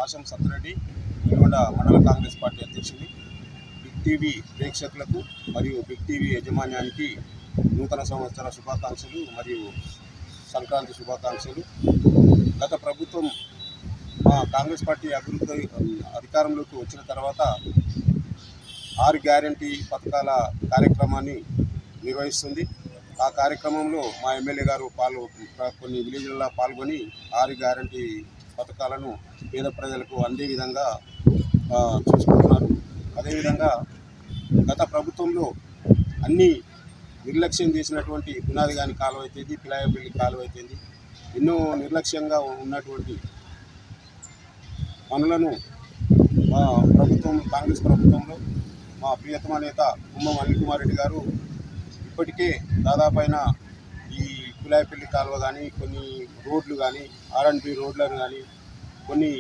పాశం సత్యరెడ్డి, నల్గొండ మండల కాంగ్రెస్ పార్టీ అధ్యక్షుడు. Big TV ప్రేక్షకులకు మరియు బిగ్ టీవీ యాజమాన్యానికి నూతన సంవత్సర శుభాకాంక్షలు మరియు సంక్రాంతి శుభాకాంక్షలు. గత ప్రభుత్వం మా కాంగ్రెస్ పార్టీ అధికారంలోకి వచ్చిన తర్వాత 6 గ్యారంటీ పథకాల కార్యక్రమాన్ని నిర్వహిస్తుంది. ఆ కార్యక్రమంలో మా ఎమ్మెల్యే గారు కొన్ని విలేజ్లలో పాల్గొని 6 గ్యారంటీ పథకాలను పేద ప్రజలకు అందే విధంగా చూసుకుంటున్నారు. అదేవిధంగా గత ప్రభుత్వంలో అన్ని నిర్లక్ష్యం చేసినటువంటి పునాదిగాని కాలువ అయితేంది, పిలాయపల్లి కాలువ అయితేంది, ఎన్నో నిర్లక్ష్యంగా ఉన్నటువంటి పనులను మా ప్రభుత్వం కాంగ్రెస్ ప్రభుత్వంలో మా ప్రియతమ నేత కుమ్మం అనిల్ కుమార్ రెడ్డి గారు ఇప్పటికే దాదాపైన ఈ పిలాయపల్లి కాలువ కానీ, కొన్ని రోడ్లు కానీ, R&B రోడ్లను కానీ కొన్ని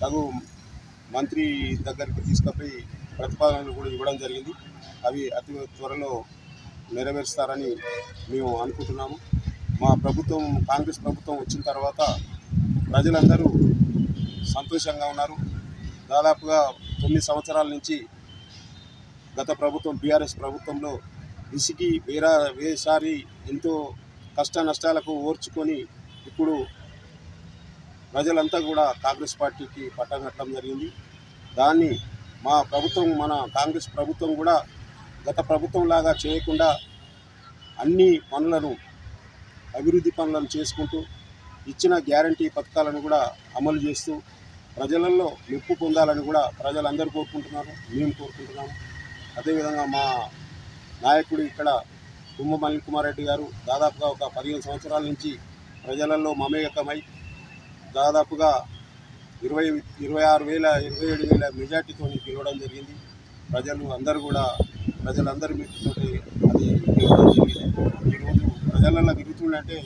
తగు మంత్రి దగ్గరికి తీసుకుపోయి ప్రతిపాదనలు కూడా ఇవ్వడం జరిగింది. అవి అతి త్వరలో నెరవేరుస్తారని మేము అనుకుంటున్నాము. మా ప్రభుత్వం కాంగ్రెస్ ప్రభుత్వం వచ్చిన తర్వాత ప్రజలందరూ సంతోషంగా ఉన్నారు. దాదాపుగా 9 సంవత్సరాల నుంచి గత ప్రభుత్వం బీఆర్ఎస్ ప్రభుత్వంలో విసిగి వేసారి ఎంతో కష్ట నష్టాలకు ఓర్చుకొని ఇప్పుడు ప్రజలంతా కూడా కాంగ్రెస్ పార్టీకి పట్టం కట్టడం జరిగింది. దాన్ని మా ప్రభుత్వం మన కాంగ్రెస్ ప్రభుత్వం కూడా గత ప్రభుత్వం లాగా చేయకుండా అన్ని పనులను అభివృద్ధి పనులను చేసుకుంటూ ఇచ్చిన గ్యారంటీ పథకాలను కూడా అమలు చేస్తూ ప్రజలలో మెప్పు పొందాలని కూడా ప్రజలందరూ కోరుకుంటున్నారు, మేము కోరుకుంటున్నాము. అదేవిధంగా మా నాయకుడు ఇక్కడ కుమ్మం అనిల్ కుమార్ రెడ్డి గారు దాదాపుగా ఒక 15 సంవత్సరాల నుంచి ప్రజలలో మమేకమై దాదాపుగా 27,000 మెజార్టీతో గెలవడం జరిగింది. ప్రజలందరూ మెప్పుతోటి అది గెలవడం జరిగింది. ఈరోజు ప్రజలలో తిరుగుతుందంటే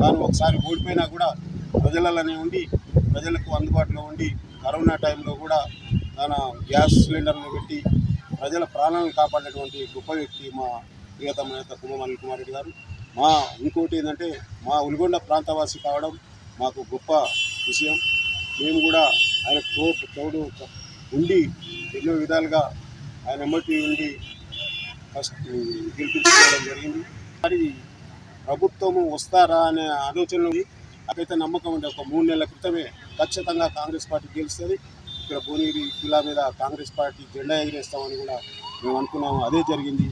తాను ఒకసారి ఓడిపోయినా కూడా ప్రజలలోనే ఉండి ప్రజలకు అందుబాటులో ఉండి కరోనా టైంలో కూడా తన గ్యాస్ సిలిండర్ను పెట్టి ప్రజల ప్రాణాలను కాపాడినటువంటి గొప్ప వ్యక్తి మా ప్రియతమ నేత కుమ్మం అనిల్ కుమార్ రెడ్డి గారు. ఇంకోటి ఏంటంటే మా ఉల్గొండ ప్రాంతవాసి కావడం మాకు గొప్ప విషయం. మేము కూడా ఆయన తోడు ఉండి ఎన్నో విధాలుగా ఆయన ఎమ్మటి ఉండి గెలిపించుకోవడం జరిగింది. మరి ప్రభుత్వము వస్తారా అనే ఆలోచనలు నాకైతే నమ్మకం ఉండే ఒక 3 నెలల క్రితమే ఖచ్చితంగా కాంగ్రెస్ పార్టీ గెలుస్తుంది. ఇక్కడ భువనగిరి జిల్లా మీద కాంగ్రెస్ పార్టీ జెండా ఎగిరేస్తామని కూడా మేము అనుకున్నాము. అదే జరిగింది.